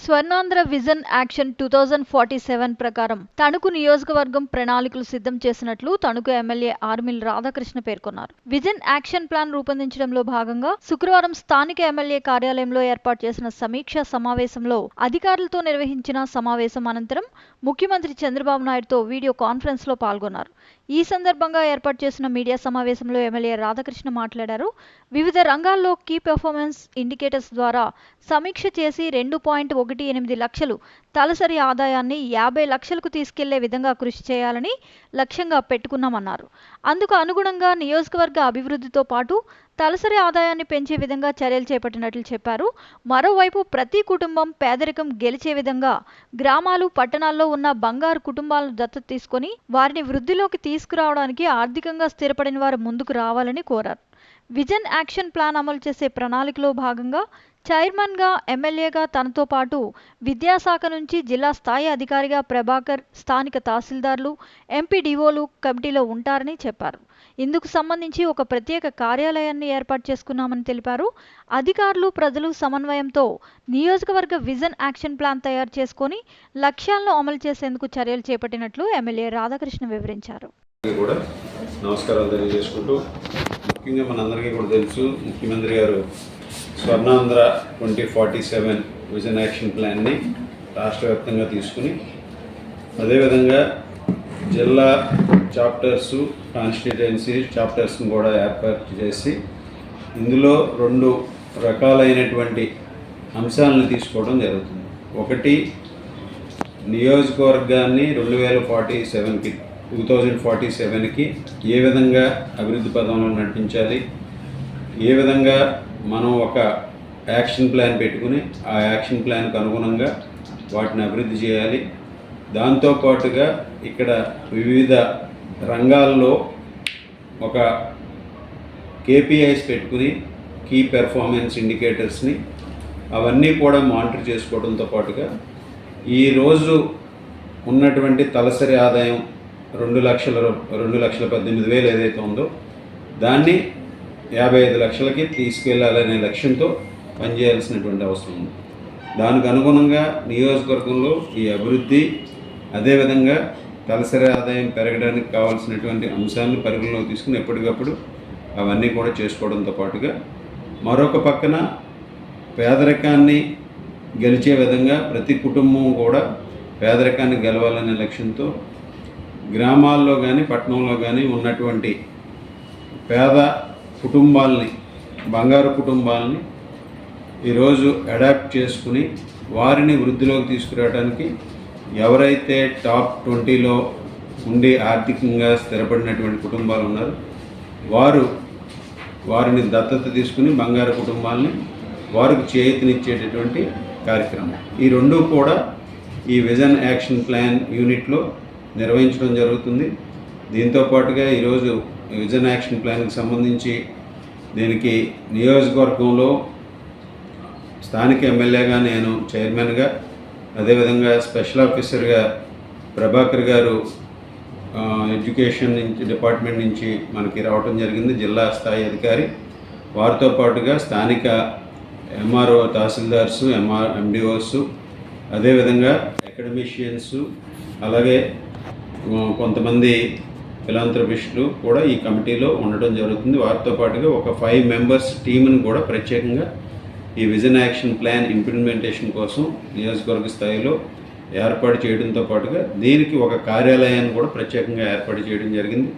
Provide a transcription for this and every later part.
Swarnandhra vision action 2047 ప్రకారం తణుకు నియోజకవర్గం ప్రణాళికలు సిద్ధం చేసినట్లు తణుకు ఎమ్మెల్యే ఆర్మిల్ రాధాకృష్ణ పేర్కొన్నారు. విజన్ యాక్షన్ ప్లాన్ రూపొందించడంలో భాగంగా శుక్రవారం స్థానిక ఎమ్మెల్యే కార్యాలయంలో ఏర్పాటు చేసిన సమీక్షా సమావేశంలో అధికారులతో నిర్వహించిన సమావేశం అనంతరం ముఖ్యమంత్రి చంద్రబాబు నాయుడుతో వీడియో కాన్ఫరెన్స్ లో పాల్గొన్నారు. ఈ సందర్భంగా ఏర్పాటు చేసిన మీడియా సమావేశంలో ఎమ్మెల్యే రాధాకృష్ణ మాట్లాడారు. వివిధ రంగాల్లో కీ పెర్ఫార్మెన్స్ ఇండికేటర్స్ ద్వారా సమీక్ష చేసి 2.18 లక్షలు తలసరి ఆదాయాన్ని 50 లక్షలకు తీసుకెళ్లే విధంగా కృషి చేయాలని లక్ష్యంగా పెట్టుకున్నామన్నారు. అందుకు అనుగుణంగా నియోజకవర్గ అభివృద్ధితో పాటు తలసరి ఆదాయాన్ని పెంచే విధంగా చర్యలు చేపట్టినట్లు చెప్పారు. మరోవైపు ప్రతి కుటుంబం పేదరికం గెలిచే విధంగా గ్రామాలు, పట్టణాల్లో ఉన్న బంగారు కుటుంబాలను దత్తత తీసుకొని వారిని వృద్ధిలోకి తీసుకురావడానికి ఆర్థికంగా స్థిరపడిన వారు ముందుకు రావాలని కోరారు. విజన్ యాక్షన్ ప్లాన్ అమలు చేసే ప్రణాళికలో భాగంగా చైర్మన్గా, ఎమ్మెల్యేగా తనతో పాటు విద్యాశాఖ నుంచి జిల్లా స్థాయి అధికారిగా ప్రభాకర్, స్థానిక తహసీల్దార్లు, ఎంపీడీఓలు కమిటీలో ఉంటారని చెప్పారు. ఇందుకు సంబంధించి ఒక ప్రత్యేక కార్యాలయాన్ని ఏర్పాటు చేసుకున్నామని తెలిపారు. అధికారులు, ప్రజలు సమన్వయంతో నియోజకవర్గ విజన్ యాక్షన్ ప్లాన్ తయారు చేసుకుని లక్ష్యాలను అమలు చేసేందుకు చర్యలు చేపట్టినట్లు ఎమ్మెల్యే రాధాకృష్ణ వివరించారు. నమస్కారాలు తెలియజేసుకుంటూ, ముఖ్యంగా మనందరికీ కూడా తెలుసు, ముఖ్యమంత్రి గారు స్వర్ణాంధ్ర 2047 విజన్ యాక్షన్ ప్లాన్ని రాష్ట్ర వ్యాప్తంగా తీసుకుని అదేవిధంగా జిల్లా చాప్టర్స్, కాన్స్టిట్యుయెన్సీ చాప్టర్స్ని కూడా ఏర్పాటు చేసి ఇందులో 2 రకాలైనటువంటి అంశాలను తీసుకోవడం జరుగుతుంది. ఒకటి, నియోజకవర్గాన్ని 2047కి ఏ విధంగా అభివృద్ధి పదంలో నడిపించాలి, ఏ విధంగా మనం ఒక యాక్షన్ ప్లాన్ పెట్టుకుని ఆ యాక్షన్ ప్లాన్కు అనుగుణంగా వాటిని అభివృద్ధి చేయాలి. దాంతోపాటుగా ఇక్కడ వివిధ రంగాల్లో ఒక కేపీఐస్ పెట్టుకుని కీ పెర్ఫార్మెన్స్ ఇండికేటర్స్ని అవన్నీ కూడా మానిటర్ చేసుకోవడంతో పాటుగా ఈరోజు ఉన్నటువంటి తలసరి ఆదాయం 2,18,000 ఏదైతే ఉందో దాన్ని 55 లక్షలకి తీసుకెళ్లాలనే లక్ష్యంతో పనిచేయాల్సినటువంటి అవసరం ఉంది. దానికి అనుగుణంగా నియోజకవర్గంలో ఈ అభివృద్ధి, అదేవిధంగా తలసరి ఆదాయం పెరగడానికి కావాల్సినటువంటి అంశాలను పరిగణలోకి తీసుకుని ఎప్పటికప్పుడు అవన్నీ కూడా చేసుకోవడంతో పాటుగా మరొక పక్కన పేదరికాన్ని గెలిచే విధంగా ప్రతి కుటుంబం కూడా పేదరికాన్ని గెలవాలనే లక్ష్యంతో గ్రామాల్లో కానీ పట్టణంలో కానీ ఉన్నటువంటి పేద కుటుంబాలని, బంగారు కుటుంబాలని ఈరోజు అడాప్ట్ చేసుకుని వారిని వృద్ధిలోకి తీసుకురావడానికి ఎవరైతే టాప్ 20లో ఉండి ఆర్థికంగా స్థిరపడినటువంటి కుటుంబాలు ఉన్నారో వారిని దత్తత తీసుకుని బంగారు కుటుంబాలని వారికి చేయూతనిచ్చేటటువంటి కార్యక్రమం. ఈ 2 కూడా ఈ విజన్ యాక్షన్ ప్లాన్ యూనిట్లో నిర్వహించడం జరుగుతుంది. దీంతోపాటుగా ఈరోజు విజన్ యాక్షన్ ప్లాన్కి సంబంధించి దీనికి నియోజకవర్గంలో స్థానిక ఎమ్మెల్యేగా నేను చైర్మన్గా, అదేవిధంగా స్పెషల్ ఆఫీసర్గా ప్రభాకర్ గారు ఎడ్యుకేషన్ డిపార్ట్మెంట్ నుంచి మనకి రావడం జరిగింది, జిల్లా స్థాయి అధికారి. వారితో పాటుగా స్థానిక ఎంఆర్ఓ, తహసీల్దార్సు, ఎండిఓస్, అదేవిధంగా అకాడమిషియన్స్, అలాగే కొంతమంది ఫిలాంథ్రపిస్టులు కూడా ఈ కమిటీలో ఉండడం జరుగుతుంది. వారితో పాటుగా ఒక 5 మెంబర్స్ టీంని కూడా ప్రత్యేకంగా ఈ విజన్ యాక్షన్ ప్లాన్ ఇంప్లిమెంటేషన్ కోసం నియోజకవర్గ స్థాయిలో ఏర్పాటు చేయడంతో పాటుగా దీనికి ఒక కార్యాలయాన్ని కూడా ప్రత్యేకంగా ఏర్పాటు చేయడం జరిగింది.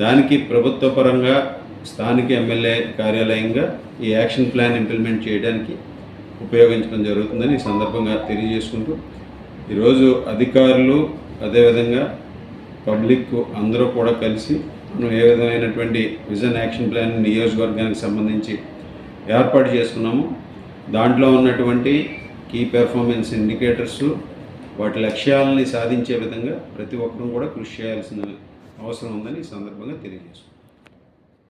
దానికి ప్రభుత్వ పరంగా స్థానిక ఎమ్మెల్యే కార్యాలయంగా ఈ యాక్షన్ ప్లాన్ ఇంప్లిమెంట్ చేయడానికి ఉపయోగించడం జరుగుతుందని ఈ సందర్భంగా తెలియజేసుకుంటూ, ఈరోజు అధికారులు, అదేవిధంగా పబ్లిక్ అందరూ కూడా కలిసి మనం ఏ విధమైనటువంటి విజన్ యాక్షన్ ప్లాన్ నియోజకవర్గానికి సంబంధించి ఏర్పాటు చేసుకున్నాము, దాంట్లో ఉన్నటువంటి కీ పెర్ఫార్మెన్స్ ఇండికేటర్స్, వాటి లక్ష్యాలని సాధించే విధంగా ప్రతి ఒక్కరూ కూడా కృషి చేయాల్సిన అవసరం ఉందని ఈ సందర్భంగా తెలియజేస్తున్నాం.